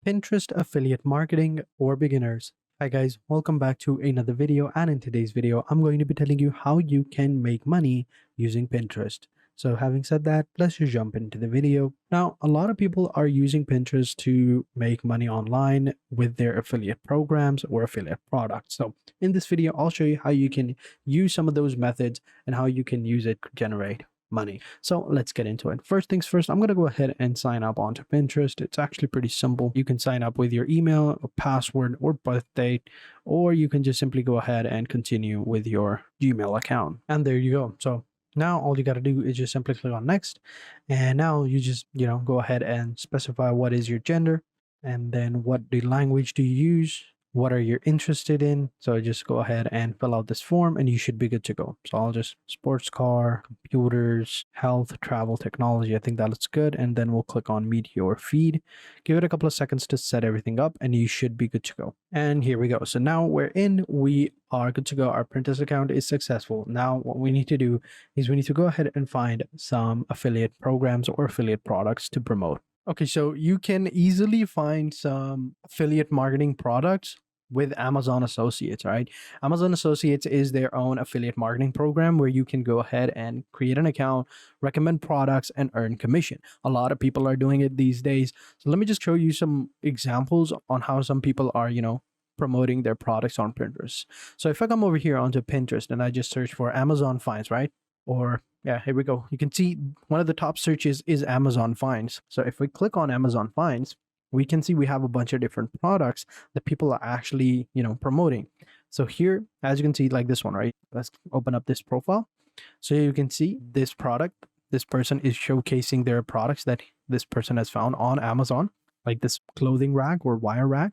Pinterest affiliate marketing for beginners. Hi guys, welcome back to another video, and in today's video I'm going to be telling you how you can make money using Pinterest. So having said that, let's just jump into the video. Now, a lot of people are using Pinterest to make money online with their affiliate programs or affiliate products. So in this video, I'll show you how you can use some of those methods and how you can use it to generate money. So let's get into it. First things first, I'm going to go ahead and sign up onto Pinterest. It's actually pretty simple. You can sign up with your email, a password, or birth date, or you can just simply go ahead and continue with your Gmail account. And there you go. So now all you got to do is just simply click on next. And now you just, go ahead and specify what is your gender, and then what the language do you use, what are you interested in. So just go ahead and fill out this form and you should be good to go. So I'll just sports car, computers, health, travel, technology. I think that looks good. And then we'll click on media or feed. Give it a couple of seconds to set everything up and you should be good to go. And here we go. So now we're in, we are good to go. Our Pinterest account is successful. Now what we need to do is we need to go ahead and find some affiliate programs or affiliate products to promote. Okay, so you can easily find some affiliate marketing products with Amazon Associates, right? Amazon Associates is their own affiliate marketing program where you can go ahead and create an account, recommend products, and earn commission. A lot of people are doing it these days. So let me just show you some examples on how some people are, promoting their products on Pinterest. So if I come over here onto Pinterest and I just search for Amazon finds, right? Or yeah, here we go. You can see one of the top searches is Amazon finds. So if we click on Amazon finds, we can see we have a bunch of different products that people are actually, promoting. So here, as you can see, like this one, right? Let's open up this profile. So you can see this product, this person is showcasing their products that this person has found on Amazon, like this clothing rack or wire rack,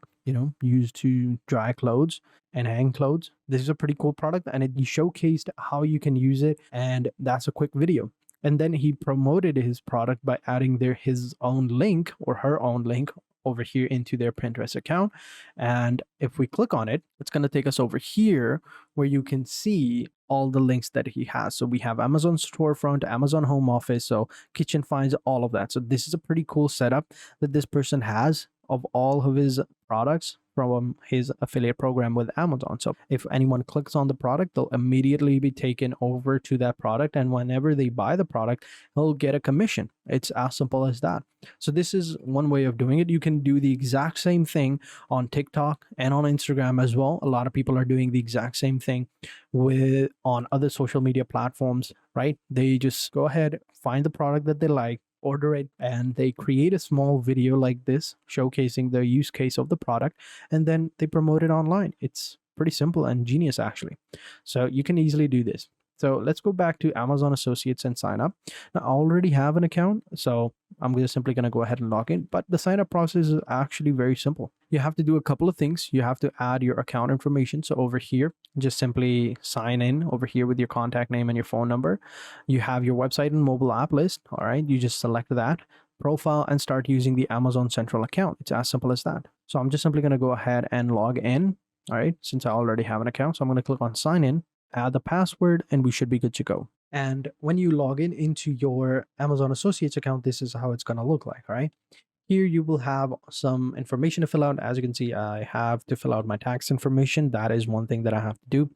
used to dry clothes and hang clothes. This is a pretty cool product, and it showcased how you can use it, and that's a quick video. And then he promoted his product by adding his own link or her own link over here into their Pinterest account. And if we click on it, it's going to take us over here where you can see all the links that he has. So we have Amazon storefront, Amazon home office, so kitchen finds, all of that. So this is a pretty cool setup that this person has of all of his products from his affiliate program with Amazon. So if anyone clicks on the product, they'll immediately be taken over to that product. And whenever they buy the product, they'll get a commission. It's as simple as that. So this is one way of doing it. You can do the exact same thing on TikTok and on Instagram as well. A lot of people are doing the exact same thing on other social media platforms, right? They just go ahead, find the product that they like, order it, and they create a small video like this showcasing the use case of the product, and then they promote it online. It's pretty simple and genius actually. So you can easily do this. So let's go back to Amazon Associates and sign up. Now I already have an account, so I'm just simply going to go ahead and log in. But the sign up process is actually very simple. You have to do a couple of things. You have to add your account information. So over here, just simply sign in over here with your contact name and your phone number. You have your website and mobile app list. All right, you just select that profile and start using the Amazon Central account. It's as simple as that. So I'm just simply going to go ahead and log in. All right, since I already have an account, so I'm going to click on sign in, add the password, and we should be good to go. And when you log in into your Amazon Associates account, this is how it's going to look like, all right? Here you will have some information to fill out. As you can see, I have to fill out my tax information. That is one thing that I have to do.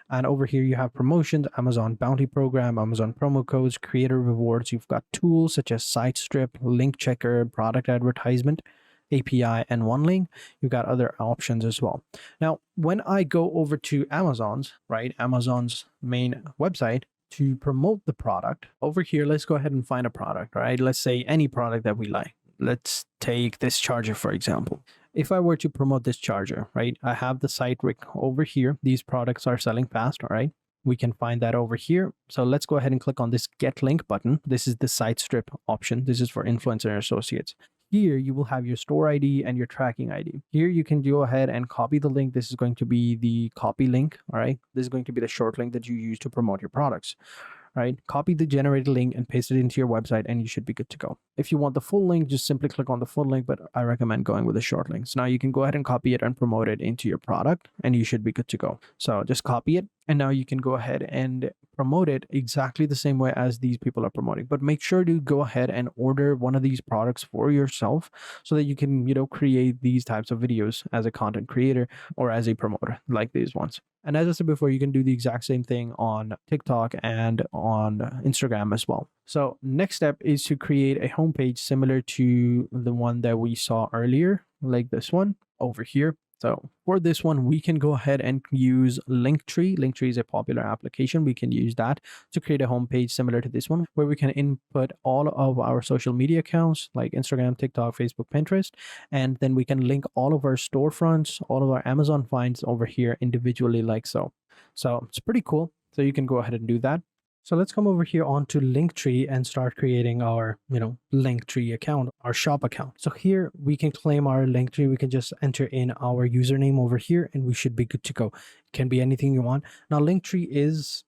And over here you have promotions, Amazon bounty program, Amazon promo codes, creator rewards. You've got tools such as site strip, link checker, product advertisement, API, and one link. You've got other options as well. Now, when I go over to Amazon's main website to promote the product, over here, let's go ahead and find a product, right? Let's say any product that we like. Let's take this charger, for example. If I were to promote this charger, right, I have the site over here. These products are selling fast, all right? We can find that over here. So let's go ahead and click on this get link button. This is the site strip option. This is for influencer associates. Here you will have your store ID and your tracking ID. Here you can go ahead and copy the link. This is going to be the copy link, all right? This is going to be the short link that you use to promote your products. right? Copy the generated link and paste it into your website, and you should be good to go. If you want the full link, just simply click on the full link, but I recommend going with a short link. So now you can go ahead and copy it and promote it into your product, and you should be good to go. So just copy it, and now you can go ahead and promote it exactly the same way as these people are promoting. But make sure to go ahead and order one of these products for yourself so that you can, create these types of videos as a content creator or as a promoter like these ones. And as I said before, you can do the exact same thing on TikTok and on Instagram as well. So next step is to create a homepage similar to the one that we saw earlier, like this one over here. So for this one, we can go ahead and use Linktree. Linktree is a popular application. We can use that to create a homepage similar to this one, where we can input all of our social media accounts like Instagram, TikTok, Facebook, Pinterest, and then we can link all of our storefronts, all of our Amazon finds over here individually like so. So it's pretty cool. So you can go ahead and do that. So let's come over here onto Linktree and start creating our, Linktree account, our shop account. So here we can claim our Linktree. We can just enter in our username over here and we should be good to go. It can be anything you want. Now Linktree is,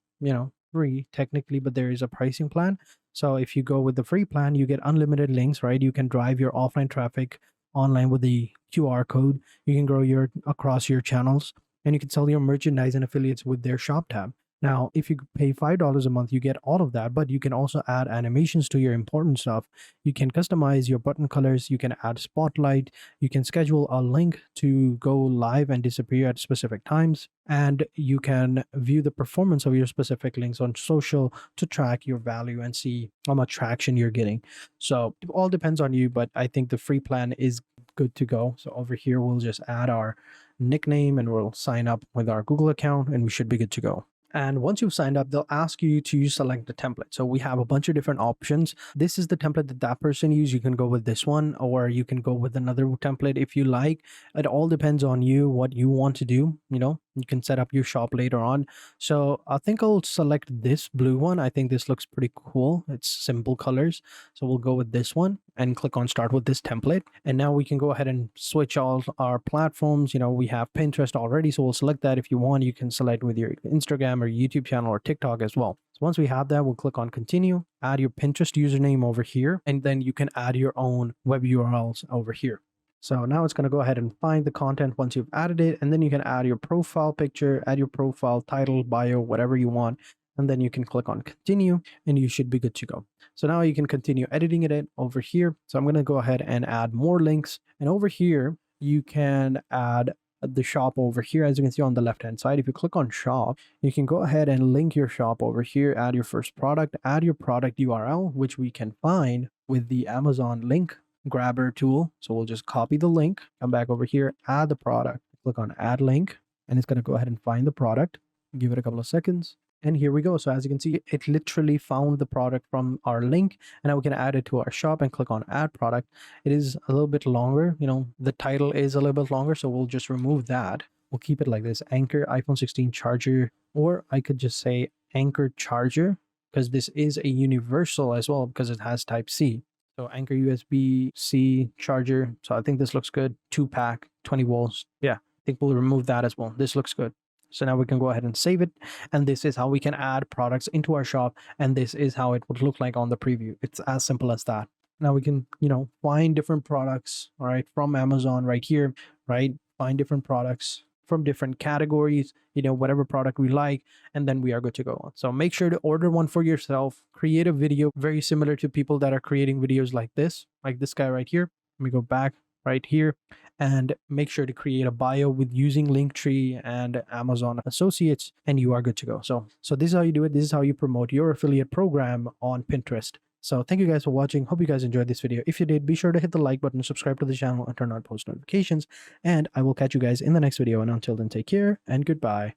free technically, but there is a pricing plan. So if you go with the free plan, you get unlimited links, right? You can drive your offline traffic online with the QR code. You can grow across your channels, and you can sell your merchandise and affiliates with their shop tab. Now, if you pay $5 a month, you get all of that, but you can also add animations to your important stuff. You can customize your button colors. You can add spotlight. You can schedule a link to go live and disappear at specific times. And you can view the performance of your specific links on social to track your value and see how much traction you're getting. So it all depends on you, but I think the free plan is good to go. So over here, we'll just add our nickname and we'll sign up with our Google account and we should be good to go. And once you've signed up, they'll ask you to select the template. So we have a bunch of different options. This is the template that person used. You can go with this one, or you can go with another template if you like. It all depends on you, what you want to do. You can set up your shop later on. So I think I'll select this blue one. I think this looks pretty cool. It's simple colors. So we'll go with this one and click on start with this template. And now we can go ahead and switch all our platforms. We have Pinterest already, so we'll select that. If you want, you can select with your Instagram or YouTube channel or TikTok as well. So once we have that, we'll click on continue, add your Pinterest username over here, and then you can add your own web URLs over here. So now it's going to go ahead and find the content once you've added it, and then you can add your profile picture, add your profile title, bio, whatever you want, and then you can click on continue and you should be good to go. So now you can continue editing it over here. So I'm going to go ahead and add more links, and over here you can add the shop over here. As you can see on the left hand side, if you click on shop, you can go ahead and link your shop over here, add your first product, add your product URL, which we can find with the Amazon link grabber tool. So we'll just copy the link, come back over here, add the product, click on add link, and it's going to go ahead and find the product. Give it a couple of seconds. And here we go. So as you can see, it literally found the product from our link, and now we can add it to our shop and click on add product. It is a little bit longer. The title is a little bit longer, so we'll just remove that. We'll keep it like this: Anchor iPhone 16 charger, or I could just say Anchor charger, because this is a universal as well because it has type C. So Anchor USB-C charger. So I think this looks good. 2-pack, 20 volts. Yeah, I think we'll remove that as well. This looks good. So now we can go ahead and save it. And this is how we can add products into our shop. And this is how it would look like on the preview. It's as simple as that. Now we can, find different products, all right, from Amazon right here, right? Find different products from different categories, whatever product we like, and then we are good to go. So make sure to order one for yourself, create a video very similar to people that are creating videos like this guy right here. Let me go back right here and make sure to create a bio with using Linktree and Amazon Associates, and you are good to go. So this is how you do it. This is how you promote your affiliate program on Pinterest. So thank you guys for watching. Hope you guys enjoyed this video. If you did, be sure to hit the like button, subscribe to the channel, and turn on post notifications. And I will catch you guys in the next video. And until then, take care and goodbye.